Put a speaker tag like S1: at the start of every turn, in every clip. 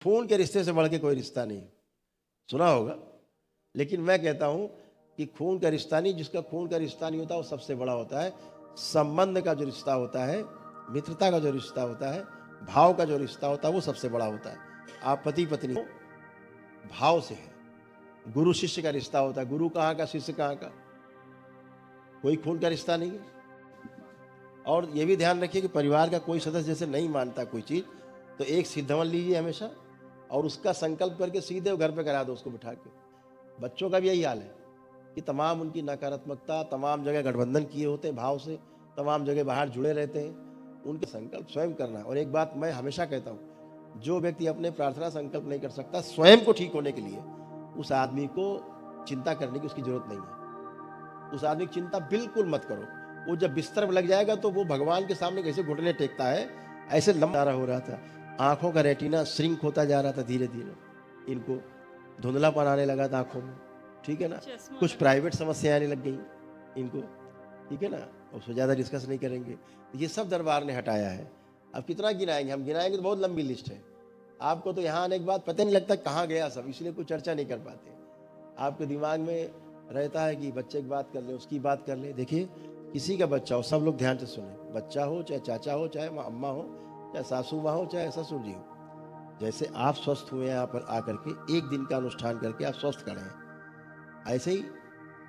S1: खून के रिश्ते से बढ़ के कोई रिश्ता नहीं, सुना होगा। लेकिन मैं कहता हूं कि खून का रिश्ता नहीं, जिसका खून का रिश्ता नहीं होता वो सबसे बड़ा होता है। संबंध का जो रिश्ता होता है, मित्रता का जो रिश्ता होता है, भाव का जो रिश्ता होता है, वो सबसे बड़ा होता है। आप पति पत्नी हो, भाव से है। गुरु शिष्य का रिश्ता होता है, गुरु कहाँ का, शिष्य कहाँ का, कोई खून का रिश्ता नहीं है। और ये भी ध्यान रखिए कि परिवार का कोई सदस्य जैसे नहीं मानता कोई चीज़, तो एक सिद्धवन लीजिए हमेशा और उसका संकल्प करके सीधे घर पे करा दो उसको बिठा के। बच्चों का भी यही हाल है कि तमाम उनकी नकारात्मकता, तमाम जगह गठबंधन किए होते हैं भाव से, तमाम जगह बाहर जुड़े रहते हैं। उनके संकल्प स्वयं करना। और एक बात मैं हमेशा कहता हूँ, जो व्यक्ति अपने प्रार्थना संकल्प नहीं कर सकता स्वयं को ठीक होने के लिए, उस आदमी को चिंता करने की उसकी जरूरत नहीं है। उस आदमी की चिंता बिल्कुल मत करो। वो जब बिस्तर में लग जाएगा तो वो भगवान के सामने कैसे घुटने टेकता है, ऐसे लंबा हो रहा था। आंखों का रेटिना श्रिंक होता जा रहा था धीरे धीरे, इनको धुंधलापन आने लगा था आंखों में, ठीक है ना। कुछ प्राइवेट समस्याएं आने लग गई इनको, ठीक है ना। उसको ज़्यादा डिस्कस नहीं करेंगे। ये सब दरबार ने हटाया है। अब कितना गिनाएंगे, हम गिनाएंगे तो बहुत लंबी लिस्ट है। आपको तो यहाँ आने के बाद पता नहीं लगता कहाँ गया सब, इसलिए कोई चर्चा नहीं कर पाते। आपके दिमाग में रहता है कि बच्चे की बात कर ले, उसकी बात कर ले। देखिए, किसी का बच्चा हो, सब लोग ध्यान से सुने, बच्चा हो चाहे चाचा हो, चाहे अम्मा हो, चाहे सासू माँ हो, चाहे ससुर जी हो, जैसे आप स्वस्थ हुए हैं यहाँ पर आकर के, एक दिन का अनुष्ठान करके आप स्वस्थ खड़े हैं, ऐसे ही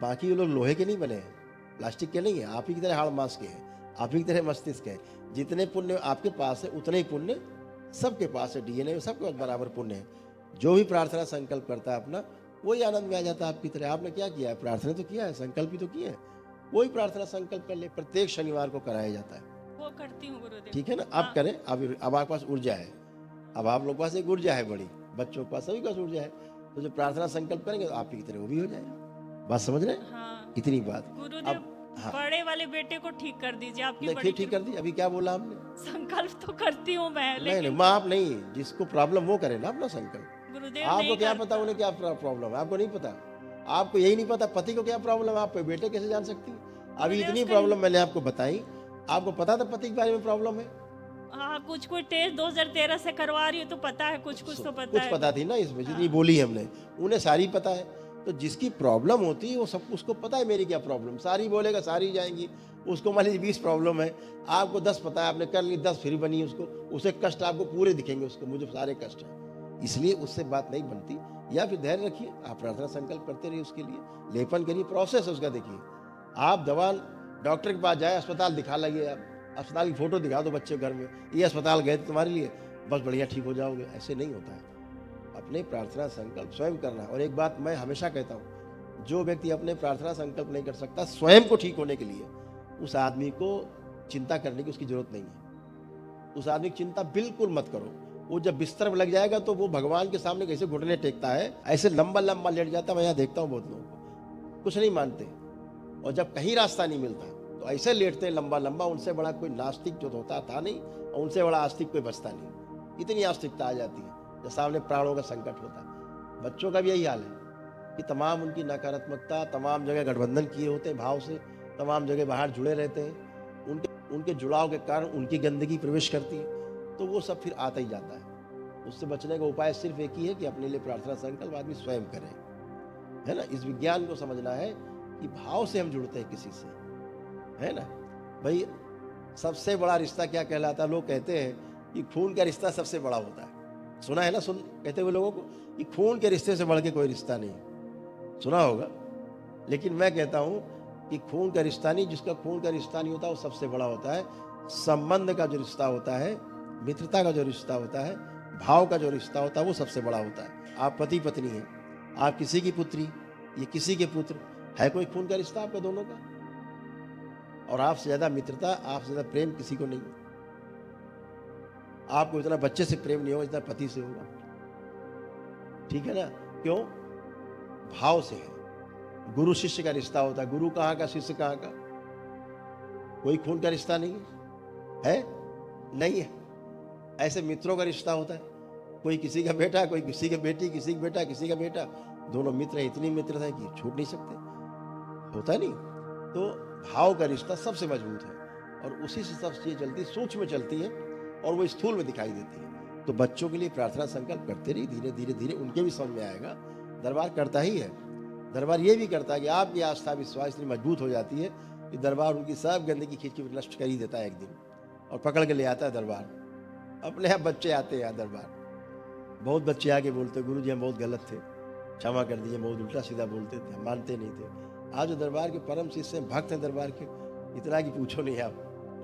S1: बाकी लोग लोहे के नहीं बने हैं, प्लास्टिक के नहीं है। आप ही की तरह हाड़ मांस के हैं, आप ही की तरह मस्तिष्क है। जितने पुण्य आपके पास है उतने ही पुण्य सबके पास है। डीएनए में सबके पास बराबर पुण्य है। जो भी प्रार्थना संकल्प करता है अपना, वही आनंद में आ जाता है आपकी तरह। आपने क्या किया है, प्रार्थना तो किया है, संकल्प भी तो किया है, वही प्रार्थना संकल्प कर ले। प्रत्येक शनिवार को कराया जाता है,
S2: वो करती हूँ गुरुदेव।
S1: ठीक है ना। आप करें। अब आपके पास ऊर्जा है, अब आप लोग के पास एक ऊर्जा है बड़ी, बच्चों के पास सभी के पास ऊर्जा है। तो जो प्रार्थना संकल्प करेंगे तो आपकी तरह वो भी हो जाएगा। बात समझ रहे हैं?
S2: हाँ
S1: इतनी बात।
S2: गुरुदेव,
S1: अब हाँ,
S2: बड़े वाले बेटे को ठीक कर दीजिए, आपकी
S1: नहीं
S2: बड़ी
S1: फिर ठीक कर दी। अभी क्या बोला हमने?
S2: संकल्प तो करती हूँ मैं,
S1: नहीं नहीं,
S2: लेकिन
S1: माँ आप नहीं, जिसको प्रॉब्लम वो करे ना अपना संकल्प।
S2: गुरुदेव
S1: आपको
S2: नहीं
S1: क्या
S2: करता।
S1: पता उन्हें क्या प्रॉब्लम है, आपको नहीं पता। आपको यही नहीं पता पति को क्या प्रॉब्लम है, आप बेटे कैसे जान सकती? अभी
S2: गुरुदेव
S1: इतनी
S2: उसका
S1: प्रॉब्लम मैंने आपको बताई, आपको पता था पति के बारे में प्रॉब्लम है?
S2: हाँ, कुछ कुछ टेस्ट 2013 से करवा रही हूँ तो पता है, कुछ कुछ तो पता
S1: कुछ
S2: है।
S1: पता थी ना इसमें, जितनी बोली हमने, उन्हें सारी पता है। तो जिसकी प्रॉब्लम होती है वो सब, उसको पता है मेरी क्या प्रॉब्लम। सारी बोलेगा सारी जाएंगी। उसको मान लीजिए 20 प्रॉब्लम है, आपको 10 पता है, आपने कर ली 10 फिर बनी उसको, उसे कष्ट आपको पूरे दिखेंगे, उसको मुझे सारे कष्ट हैं, इसलिए उससे बात नहीं बनती। या फिर धैर्य रखिए, आप प्रार्थना संकल्प करते रहिए, उसके लिए लेपन करिए, प्रोसेस है उसका। देखिए, आप दवा डॉक्टर के पास जाए, अस्पताल दिखा लगे, आप अस्पताल की फोटो दिखा दो बच्चे घर में, ये अस्पताल गए थे तुम्हारे लिए, बस बढ़िया ठीक हो जाओगे, ऐसे नहीं होता है। अपने प्रार्थना संकल्प स्वयं करना। और एक बात मैं हमेशा कहता हूँ, जो व्यक्ति अपने प्रार्थना संकल्प नहीं कर सकता स्वयं को ठीक होने के लिए, उस आदमी को चिंता करने की उसकी जरूरत नहीं है। उस आदमी की चिंता बिल्कुल मत करो। वो जब बिस्तर में लग जाएगा तो वो भगवान के सामने कैसे घुटने टेकता है, ऐसे लंबा लंबा लेट जाता है। मैं यहाँ देखता हूँ बहुत लोगों को, कुछ नहीं मानते, और जब कहीं रास्ता नहीं मिलता तो ऐसे लेटते हैं लंबा लंबा। उनसे बड़ा कोई नास्तिक जो होता था नहीं, और उनसे बड़ा आस्तिक कोई बचता नहीं। इतनी आस्तिकता आ जाती है जब सामने प्राणों का संकट होता है। बच्चों का भी यही हाल है कि तमाम उनकी नकारात्मकता, तमाम जगह गठबंधन किए होते हैं भाव से, तमाम जगह बाहर जुड़े रहते हैं। उनके जुड़ाव के कारण उनकी गंदगी प्रवेश करती है, तो वो सब फिर आता ही जाता है। उससे बचने का उपाय सिर्फ एक ही है कि अपने लिए प्रार्थना संकल्प आदमी स्वयं करे, है ना। इस विज्ञान को समझना है कि भाव से हम जुड़ते हैं किसी से, है ना भाई। सबसे बड़ा रिश्ता क्या कहलाता है? लोग कहते हैं कि खून का रिश्ता सबसे बड़ा होता है। सुना है ना, सुन कहते हुए लोगों को कि खून के रिश्ते से बढ़ के कोई रिश्ता नहीं, सुना होगा। लेकिन मैं कहता हूं कि खून का रिश्ता नहीं, जिसका खून का रिश्ता नहीं होता वो सबसे बड़ा होता है। संबंध का जो रिश्ता होता है, मित्रता का जो रिश्ता होता है, भाव का जो रिश्ता होता है, वो सबसे बड़ा होता है। आप पति पत्नी हैं, आप किसी की पुत्री, ये किसी के पुत्र, है कोई खून का रिश्ता आपका दोनों का? और आपसे ज्यादा मित्रता, आपसे ज्यादा प्रेम किसी को नहीं है। आपको इतना बच्चे से प्रेम नहीं होगा जितना पति से होगा, ठीक है ना। क्यों? भाव से है। गुरु शिष्य का रिश्ता होता है, गुरु कहाँ का, शिष्य कहाँ का, कोई खून का रिश्ता नहीं है, नहीं है। ऐसे मित्रों का रिश्ता होता है, कोई किसी का बेटा, कोई किसी की बेटी, किसी का बेटा, किसी का बेटा, दोनों मित्र हैं। इतनी मित्रता है कि छूट नहीं सकते, होता नहीं। तो भाव का रिश्ता सबसे मजबूत है, और उसी से सब चीजें चलती, सूक्ष्म चलती है, और वो स्थूल में दिखाई देती है। तो बच्चों के लिए प्रार्थना संकल्प करते रहिए, धीरे धीरे धीरे उनके भी समझ में आएगा। दरबार करता ही है, दरबार ये भी करता है कि आपकी आस्था विश्वास इतनी मजबूत हो जाती है कि दरबार उनकी सब गंदगी खींच के नष्ट कर ही देता है एक दिन, और पकड़ के ले आता है दरबार। अपने आप बच्चे आते हैं यहाँ दरबार, बहुत बच्चे आके बोलते गुरु जी हम बहुत गलत थे, क्षमा कर दीजिए, बहुत उल्टा सीधा बोलते थे, हम मानते नहीं थे। आज जो दरबार के परम शिष्य हैं, भक्त हैं दरबार के, इतना कि पूछो नहीं आप,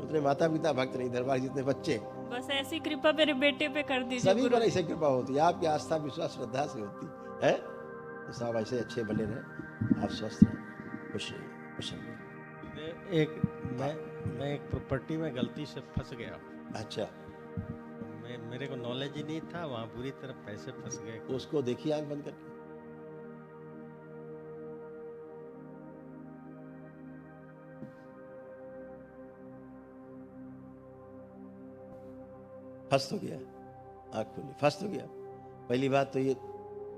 S1: उतने माता पिता भक्त नहीं, दरबार जितने बच्चे।
S2: बस ऐसी कृपा मेरे बेटे पे कर दीजिए
S1: सभी
S2: गुरु।
S1: पर ऐसे कृपा होती है, आपकी आस्था विश्वास श्रद्धा से होती है। तो सब ऐसे अच्छे बने रहे, आप स्वस्थ रहें, खुश रहिए, प्रसन्न रहिए।
S3: मैं एक प्रॉपर्टी में गलती से फंस गया।
S1: अच्छा,
S3: मेरे को नॉलेज ही नहीं था, वहाँ बुरी तरह पैसे फंस गए।
S1: उसको देखिए आंख बंद करके। फंस तो गया, आंख खोली, फंस तो गया। पहली बात तो ये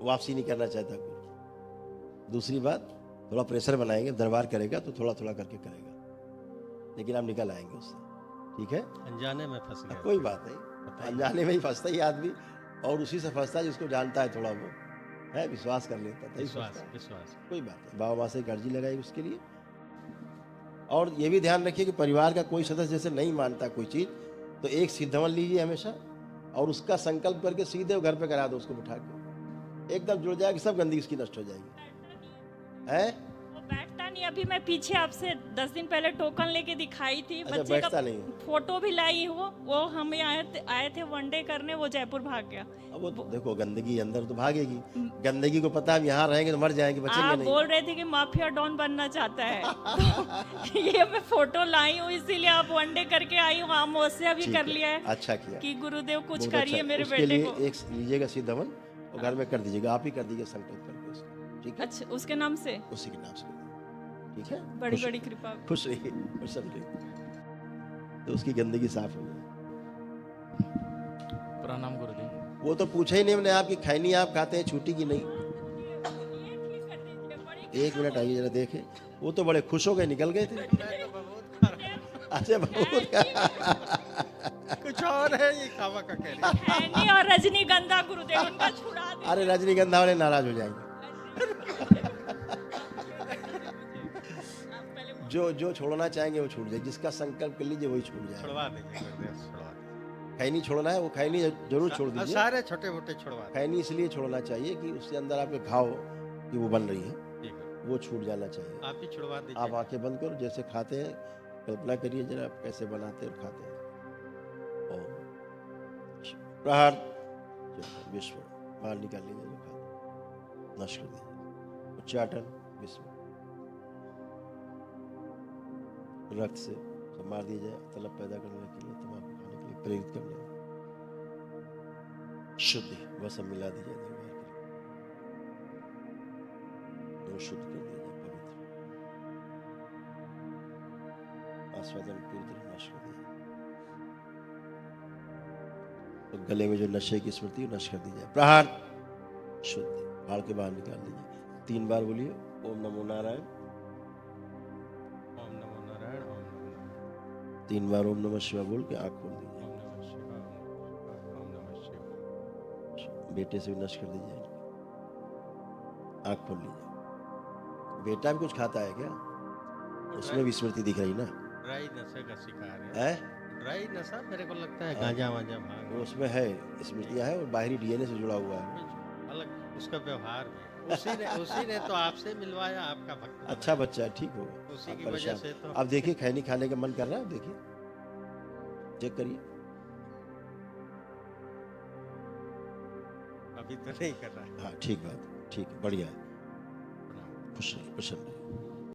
S1: वापसी नहीं करना चाहता कोई। दूसरी बात, थोड़ा प्रेशर बनाएंगे, दरबार करेगा तो थोड़ा थोड़ा करके करेगा, लेकिन आप निकल आएंगे उससे, ठीक है।
S3: अनजाने में फंस गया।
S1: कोई बात नहीं, अनजाने में ही फंसता ही आदमी, और उसी से फंसता है जिसको जानता है थोड़ा, वो है विश्वास कर लेता है,
S3: विश्वास विश्वास।
S1: कोई बात नहीं। बाबा माँ से एक अर्जी लगाई उसके लिए। और ये भी ध्यान रखिए कि परिवार का कोई सदस्य जैसे नहीं मानता कोई चीज़, तो एक सिद्धवन लीजिए हमेशा, और उसका संकल्प करके सीधे घर पे करा दो उसको बिठा के, एकदम जुड़ जाएगी, सब गंदगी उसकी नष्ट हो जाएगी। है
S2: वो बैठता नहीं। अभी मैं पीछे आपसे 10 दिन पहले टोकन लेके दिखाई थी,
S1: अच्छा,
S2: बच्चे
S1: बैठता
S2: का
S1: नहीं है।
S2: फोटो भी लाई हो, वो हम आए थे वनडे करने, वो जयपुर भाग गया।
S1: अब वो देखो गंदगी अंदर तो भागेगी, गंदगी को पता है यहाँ रहेंगे तो मर जाएंगे, बचेंगे
S2: आप
S1: नहीं।
S2: बोल रहे थे कि माफिया डॉन बनना चाहता है तो ये मैं फोटो लाई हूँ, इसीलिए आप वनडे करके आई हूँ। अमावस्या भी
S1: ठीक
S2: कर
S1: है,
S2: लिया है
S1: अच्छा किया,
S2: कि गुरुदेव कुछ
S1: बहुत
S2: करिए
S1: अच्छा।
S2: मेरे
S1: उसके
S2: बेटे
S1: लिए
S2: को।
S1: एक लीजिएगा सिद्धवन, और घर में कर दीजिएगा, आप ही कर दीजिए संकल्प करके उसका, ठीक है।
S2: अच्छा, उसके नाम से
S1: उसी के नाम से कर दीजिए, ठीक है।
S2: बड़ी
S1: खुश-
S2: बड़ी कृपा।
S1: खुश रहिए, प्रसन्न रहिए, तो उसकी गंदगी साफ हो जाए।
S4: प्रणाम गुरुदेव।
S1: वो तो पूछा ही नहीं हमने, आपकी खैनी आप खाते हैं, छूटी की नहीं। एक मिनट आइए जरा देखें, वो तो बड़े खुश हो गए, निकल गए थे। अच्छा, बहुत
S3: कुछ और है ये खावा का कह रही।
S2: खैनी और रजनीगंधा गुरुदेव उनका छुड़ा दे।
S1: अरे रजनीगंधा वाले नाराज हो जाएंगे। जो जो छोड़ना चाहेंगे वो छूट जाए, जिसका संकल्प कर लीजिए वही छूट जाए।
S3: छुड़वा दीजिए गुरुदेव, छुड़वा दीजिए।
S1: खैनी छोड़ना है, वो खैनी जरूर छोड़ दीजिए।
S3: सारे छोटे मोटे छुड़वा दीजिए।
S1: खैनी इसलिए छोड़ना चाहिए कि उसके अंदर आपके घाव की वो बन रही है,
S3: ठीक है,
S1: वो छूट जाना चाहिए।
S3: आप ही छुड़वा
S1: आप
S3: दीजिए।
S1: आंखें बंद करो, जैसे खाते हैं कल्पना करिए जरा आप कैसे बनाते और खाते हैं। ओम प्रहार विश्व, बाहर निकाल लीजिए जो खाते, नष्ट कर दीजिए। उच्चाटन विश्व, रक्त से सब मार दिया जाए, तलब पैदा करने के लिए, तमाम खाने के लिए प्रेरित करने के लिए। शुद्धि वह सब मिला दी जाए दरबार के लिए, तो शुद्ध कर दिया जाए, पवित्र आस्वादन पूरी तरह नष्ट कर दिया। तो गले में जो नशे की स्मृति है नष्ट कर दी जाए। प्रहार शुद्धि, फाड़ के बाहर निकाल दीजिए। 3 बार बोलिए ओम नमो नारायण।
S3: ओम नमो नारायण, ओम नमो नारायण,
S1: 3 बार ओम नमः शिवाय बोल के आंख खोल दीजिए।
S3: ओम नमः शिवाय, ओम नमः शिवाय।
S1: बेटे से भी नष्ट कर दीजिए, आंख खोल लीजिए। बेटा भी कुछ खाता है क्या? उसमें भी स्मृति दिख रही ना
S3: ड्राई नशे का शिकार है।
S1: है,
S3: ड्राई नशा मेरे को लगता है गांजा वांजा भांग।
S1: वो उसमें है स्मृतियां है, और बाहरी डीएनए से जुड़ा हुआ है।
S3: अलग उसका व्यवहार भी उसी ने तो आपसे मिलवाया, आपका भक्त बनाया।
S1: अच्छा बच्चा है, ठीक होगा।
S3: उसी
S1: आप
S3: की वजह
S1: परेशान-
S3: से तो
S1: अब देखिए खैनी खाने का मन कर रहा है, देखिए चेक करिए।
S3: अभी तो नहीं कर रहा है।
S1: हाँ ठीक बात, ठीक है, बढ़िया है। खुश रहिए, प्रसन्न रहिए।